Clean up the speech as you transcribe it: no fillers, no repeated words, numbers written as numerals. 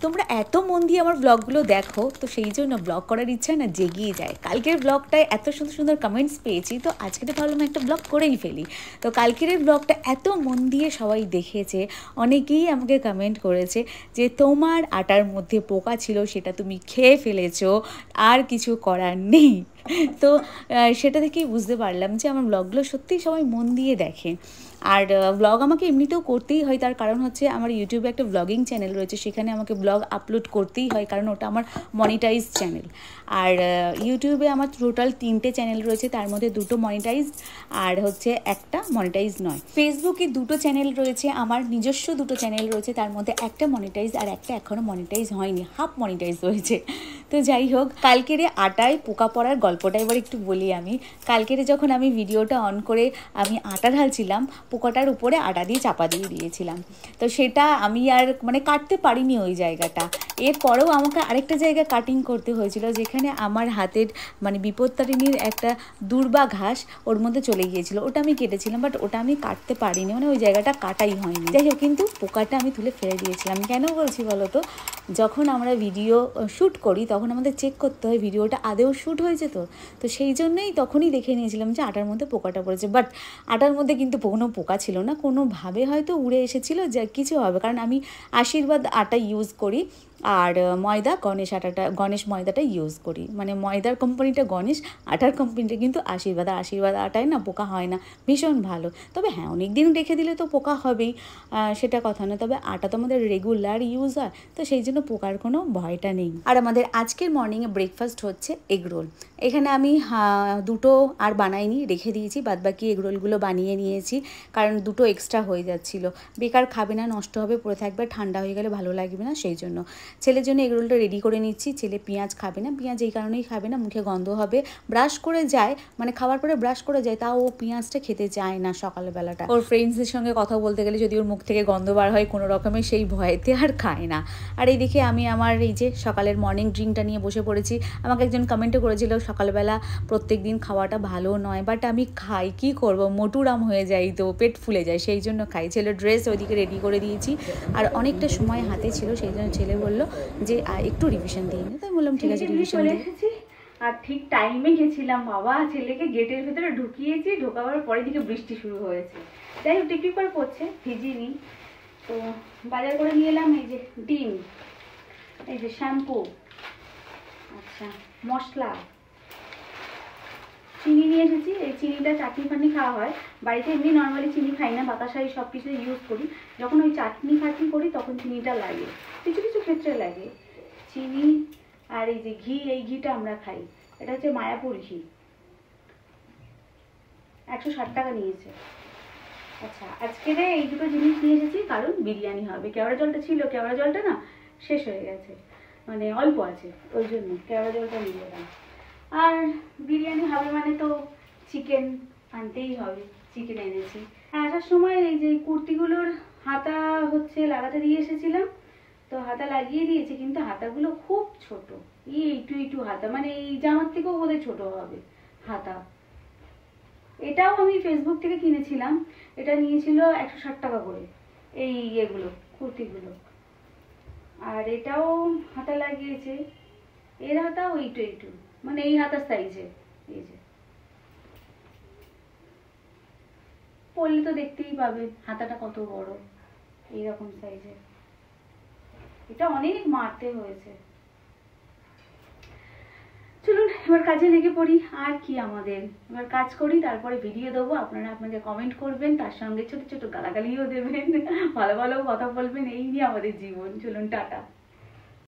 তোমরা এত মন দিয়ে আমার ব্লগগুলো দেখো, তো সেই জন্য ব্লগ করার ইচ্ছা না জেগিয়ে যায়। কালকের ব্লগটায় এত সুন্দর সুন্দর কমেন্টস পেয়েছি, তো আজকে ভাবলাম একটা ব্লগ করেই ফেলি। তো কালকের ব্লগটা এত মন দিয়ে সবাই দেখেছে, অনেকেই আমাকে কমেন্ট করেছে যে তোমার আটার মধ্যে পোকা ছিল, সেটা তুমি খেয়ে ফেলেছো, আর কিছু করার নেই। তো সেটা থেকেই বুঝতে পারলাম যে আমার ব্লগগুলো সত্যিই সবাই মন দিয়ে দেখে। আর ব্লগ আমাকে এমনিতেও করতেই হয়, তার কারণ হচ্ছে আমার ইউটিউবে একটা ব্লগিং চ্যানেল রয়েছে, সেখানে আমাকে ব্লগ আপলোড করতেই হয়, কারণ ওটা আমার মনিটাইজ চ্যানেল। আর ইউটিউবে আমার টোটাল 3টে চ্যানেল রয়েছে, তার মধ্যে 2টো মনিটাইজ আর হচ্ছে একটা মনিটাইজ নয়। ফেসবুকে 2টো চ্যানেল রয়েছে, আমার নিজস্ব 2টো চ্যানেল রয়েছে, তার মধ্যে একটা মনিটাইজ আর একটা এখনও মনিটাইজ হয়নি, হাফ মনিটাইজ রয়েছে। তো যাই হোক, কালকেরে আটায় পোকা পড়ার গল্পটা এবার একটু বলি আমি। কালকেরে যখন আমি ভিডিওটা অন করে আমি আটা ঢালছিলাম, পোকাটার উপরে আটা দিয়ে চাপা দিয়ে দিয়েছিলাম। তো সেটা আমি আর কাটতে পারিনি ওই জায়গাটা। এরপরেও আমাকে আরেকটা জায়গা কাটিং করতে হয়েছিল, যেখানে আমার হাতের বিপত্তারিণীর একটা দূর্বা ঘাস ওর মধ্যে চলে গিয়েছিল, ওটা আমি কেটেছিলাম, বাট ওটা আমি কাটতে পারিনি, ওই জায়গাটা কাটাই হয়নি। যাই হোক, কিন্তু পোকাটা আমি তুলে ফেলে দিয়েছিলাম। কেন বলছি বলো তো, যখন আমরা ভিডিও শ্যুট করি তখন আমাদের চেক করতে হয় ভিডিওটা আদেও শ্যুট হয়েছে। তো সেই জন্যই তখনই দেখে নিয়েছিলাম যে আটার মধ্যে পোকাটা পড়েছে, বাট আটার মধ্যে কিন্তু কোনো পোকা ছিল না, কোনোভাবে হয়তো উড়ে এসেছিলো, যা কিছু হবে। কারণ আমি আশীর্বাদ আটা ইউজ করি, আর ময়দা গণেশ ময়দাটা ইউজ করি। ময়দার কোম্পানিটা গণেশ, আটার কোম্পানিটা কিন্তু আশীর্বাদ। আর আশীর্বাদ আটায় না পোকা হয় না, ভীষণ ভালো। তবে হ্যাঁ, অনেক দিন রেখে দিলে তো পোকা হবেই, সেটা কথা না। তবে আটা তো আমাদের রেগুলার ইউজ হয়, তো সেই জন্য পোকার কোনো ভয়টা নেই। আর আমাদের আজকের মর্নিংয়ে ব্রেকফাস্ট হচ্ছে এগরোল। এখানে আমি 2টো আর বানাইনি, রেখে দিয়েছি, বাদবাকি এগরোলগুলো বানিয়ে নিয়েছি, কারণ 2টো এক্সট্রা হয়ে যাচ্ছিলো। বেকার খাবে না, নষ্ট হবে, পড়ে থাকবে, ঠান্ডা হয়ে গেলে ভালো লাগবে না, সেই জন্য। ছেলের জন্য এগরোলটা রেডি করে নিচ্ছি। ছেলে পেঁয়াজ খাবে না, পেঁয়াজ এই কারণেই খাবে না, মুখে গন্ধ হবে। ব্রাশ করে যায়, খাওয়ার পরে ব্রাশ করে যায়, তাও ও পেঁয়াজটা খেতে চায় না সকালবেলাটা। ওর ফ্রেন্ডসদের সঙ্গে কথা বলতে গেলে যদি ওর মুখ থেকে গন্ধ বার হয় কোনো রকমের, সেই ভয়েতে আর খায় না। আর এইদিকে আমি আমার এই যে সকালের মর্নিং ড্রিঙ্কটা নিয়ে বসে পড়েছি। আমাকে একজন কমেন্টও করেছিল সকালবেলা প্রত্যেক দিন খাওয়াটা ভালো নয়, বাট আমি খাই, কি করব, মোটুরাম হয়ে যাই, তো পেট ফুলে যায়, সেই জন্য খাই। ছেলের ড্রেস ওইদিকে রেডি করে দিয়েছি, আর অনেকটা সময় হাতে ছিল, সেই জন্য ছেলে বললো যে একটু রিভিশন দিয়ে নি। তাই বললাম ঠিক আছে, রিভিশন দিয়ে এসেছি। আর ঠিক টাইমে গেছিলাম বাবা, ছেলেকে গেটের ভেতরে ঢুকিয়েছি, ঢোকাবার পরে দিকে বৃষ্টি শুরু হয়েছে। যাই হোক, টিপটিপ করে পড়ছে, ভিজিনি। তো বাজার করে নিয়ে এলাম এই যে ডিম, এই যে শ্যাম্পু, আচ্ছা মশলা, চিনি নিয়ে এসেছি। এই চিনিটা চাটনি ফাটনি খাওয়া হয়, বাড়িতে এমনি নর্মালি চিনি খাই না, বাতাসাই সব কিছু ইউজ করি। যখন ওই চাটনি ফাটনি করি তখন চিনিটা লাগে, কিছু কিছু ক্ষেত্রে লাগে চিনি। আর এই যে ঘি, এই ঘিটা আমরা খাই, এটা হচ্ছে মায়াপুর ঘি, 160 টাকা নিয়েছে। আচ্ছা, আজকের এই 2টো জিনিস নিয়ে এসেছি, কারণ বিরিয়ানি হবে। কেওড়া জলটা ছিল, কেওড়া জলটা না শেষ হয়ে গেছে, অল্প আছে, ওই জন্য কেওড়া জলটা নিয়ে এলাম। আর বিরিয়ানি হবে তো চিকেন আনতেই হবে, চিকেন এনেছি। আসার সময় এই যে কুর্তিগুলোর হাতা লাগাতে দিয়ে এসেছিলাম, তো হাতা লাগিয়ে দিয়েছি, কিন্তু হাতাগুলো খুব ছোট, একটু হাতা, এই জামার থেকেও বোধহয় ছোট হবে হাতা। এটাও আমি ফেসবুক থেকে কিনেছিলাম, এটা নিয়েছিল 160 টাকা করে, এই এগুলো কুর্তিগুলো। আর এটাও হাতা লাগিয়েছে, এর হাতাও একটু এই হাতার সাইজে, এই যে পরলে তো দেখতেই পাবে হাতাটা কত বড়, এইরকম সাইজে। এটা অনেক মারতে হয়েছে। চলুন এবার কাজে লেগে পড়ি, আর কি আমাদের, এবার কাজ করি, তারপরে ভিডিও দেবো, আপনারা আপনাদের কমেন্ট করবেন, তার সঙ্গে ছোট ছোট গালাগালিও দেবেন, ভালো ভালো কথা বলবেন, এই নিয়ে আমাদের জীবন। চলুন টাটা।